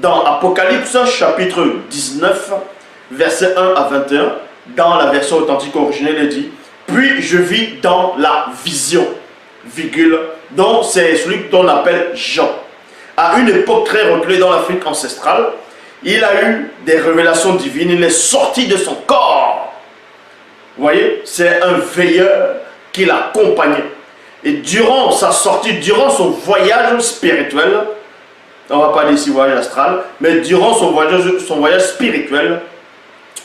dans Apocalypse chapitre 19, versets 1 à 21, dans la version authentique originelle, il dit « Puis je vis dans la vision, virgule, dont c'est celui qu'on appelle Jean. À une époque très reculée dans l'Afrique ancestrale, il a eu des révélations divines, il est sorti de son corps. » Vous voyez, c'est un veilleur qui l'accompagnait. Et durant sa sortie, durant son voyage spirituel, on ne va pas dire ici voyage astral, mais durant son voyage spirituel,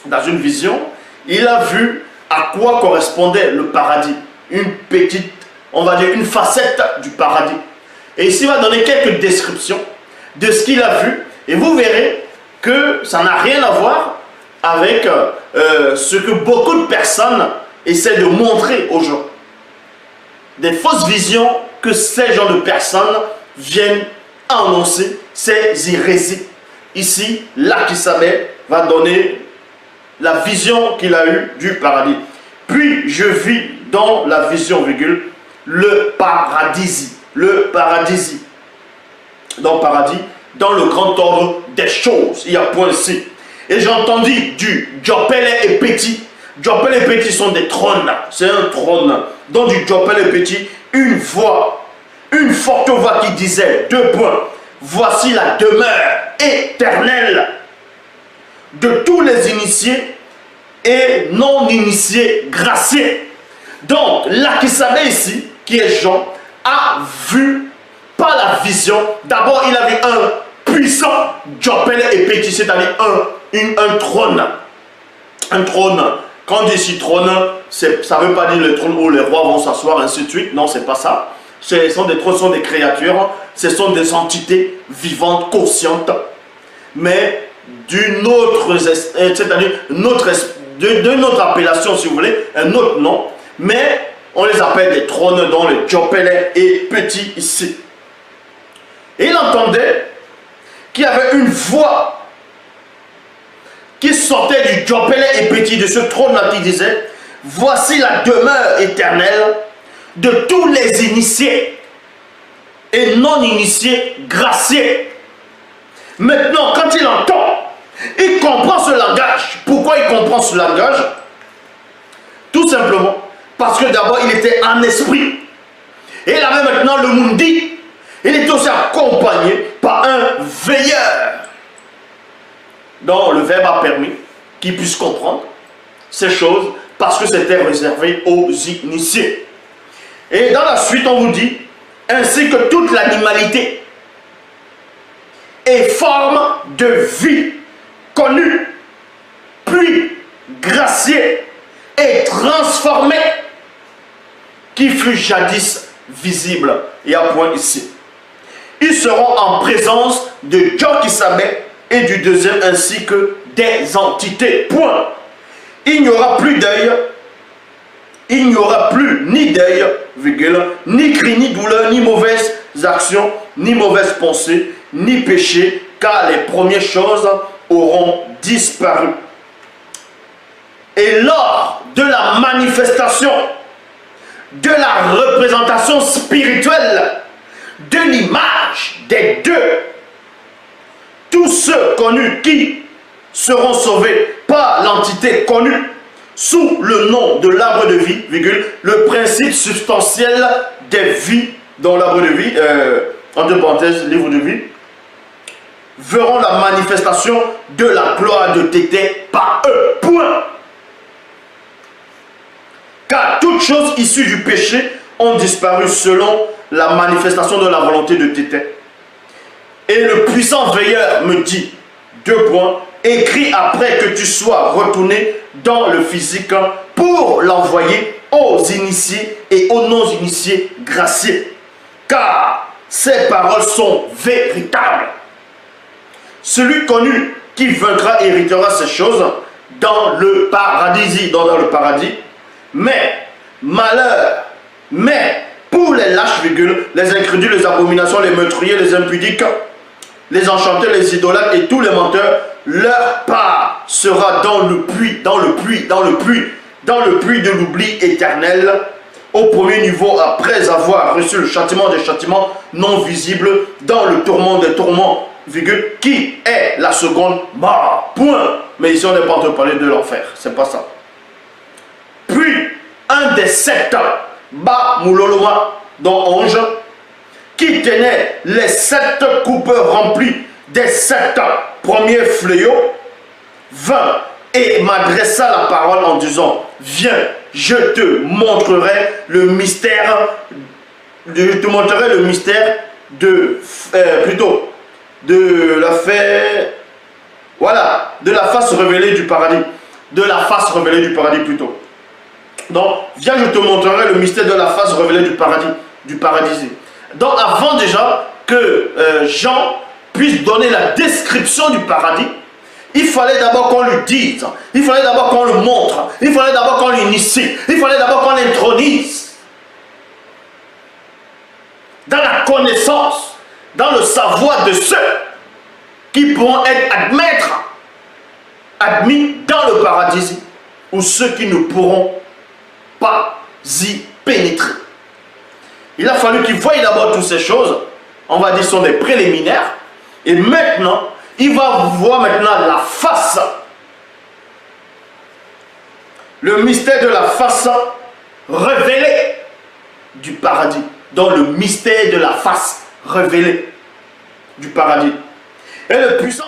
dans une vision, il a vu à quoi correspondait le paradis. Une petite, on va dire une facette du paradis. Et ici, il va donner quelques descriptions de ce qu'il a vu. Et vous verrez que ça n'a rien à voir avec ce que beaucoup de personnes essaient de montrer aux gens. Des fausses visions que ces gens de personnes viennent annoncer, ces hérésies. Ici, Lakisame va donner la vision qu'il a eue du paradis. Puis je vis dans la vision, virgule, le paradis. Le paradis. Dans le paradis, dans le grand ordre des choses. Il y a point ici. Et j'entendis du Djopele et Petit. Djopele et Petit sont des trônes. C'est un trône. Dans du Djopele et Petit, une voix, une forte voix qui disait, deux points, voici la demeure éternelle de tous les initiés et non initiés graciés. Donc, Lakisame ici, qui est Jean, a vu par la vision, d'abord il avait un puissant Djopele et Petit, c'est-à-dire un trône. Un trône. Quand on dit ici trône, ça ne veut pas dire le trône où les rois vont s'asseoir, ainsi de suite. Non, c'est pas ça. Ce sont des trônes, ce sont des créatures, ce sont des entités vivantes, conscientes, mais d'une autre, c'est-à-dire d'une autre appellation, si vous voulez, un autre nom, mais on les appelle des trônes, dont le Djopele et Petit ici. Et il entendait qu'il y avait une voix qui sortait du Djopele et Petit, de ce trône-là, qui disait, voici la demeure éternelle de tous les initiés et non initiés graciés. Maintenant, quand il entend, il comprend ce langage. Pourquoi il comprend ce langage? Tout simplement parce que d'abord il était en esprit. Et il avait maintenant le mundi. Il était aussi accompagné par un veilleur. Donc le verbe a permis qu'il puisse comprendre ces choses parce que c'était réservé aux initiés. Et dans la suite, on vous dit, ainsi que toute l'animalité est forme de vie connue, puis graciée et transformée, qui fut jadis visible. Il y a un point ici. Ils seront en présence de Djokisame et du deuxième ainsi que des entités. Point. Il n'y aura plus d'œil. Il n'y aura plus ni deuil, ni cri, ni douleur, ni mauvaises actions, ni mauvaises pensées, ni péché, car les premières choses auront disparu. Et lors de la manifestation, de la représentation spirituelle, de l'image des deux, tous ceux connus qui seront sauvés par l'entité connue, sous le nom de l'arbre de vie, virgule, le principe substantiel des vies, dans l'arbre de vie, entre parenthèses, livre de vie, verront la manifestation de la gloire de Tété par eux. Point. Car toutes choses issues du péché ont disparu selon la manifestation de la volonté de Tété. Et le puissant veilleur me dit, deux points, écris après que tu sois retourné dans le physique pour l'envoyer aux initiés et aux non-initiés graciés. Car ces paroles sont véritables. Celui connu qui vaincra héritera ces choses dans le paradis, dans le paradis. Mais, malheur, mais pour les lâches, les incrédules, les abominations, les meurtriers, les impudiques, les enchanteurs, les idolâtres et tous les menteurs, leur part sera dans le puits, dans le puits de l'oubli éternel, au premier niveau, après avoir reçu le châtiment des châtiments non visibles, dans le tourment des tourments virgule, qui est la seconde mort. Point. Mais ici, on n'est pas en train de parler de l'enfer. C'est pas ça. Puis, un des 7, Ba Mouloloma, dont Onge, qui tenait les 7 coupes remplies des 7 premiers fléaux, vint et m'adressa la parole en disant, viens, je te montrerai le mystère, de la face révélée du paradis. De la face révélée du paradis plutôt. Donc, viens, je te montrerai le mystère de la face révélée du paradis, du paradis. Donc, avant déjà que Jean puisse donner la description du paradis, il fallait d'abord qu'on lui dise, il fallait d'abord qu'on le montre, il fallait d'abord qu'on l'initie, il fallait d'abord qu'on l'intronise dans la connaissance, dans le savoir de ceux qui pourront être admis dans le paradis, ou ceux qui ne pourront pas y pénétrer. Il a fallu qu'il voie d'abord toutes ces choses, on va dire ce sont des préliminaires, et maintenant, il va voir maintenant la face, le mystère de la face révélée du paradis, dans le mystère de la face révélée du paradis. Et le puissant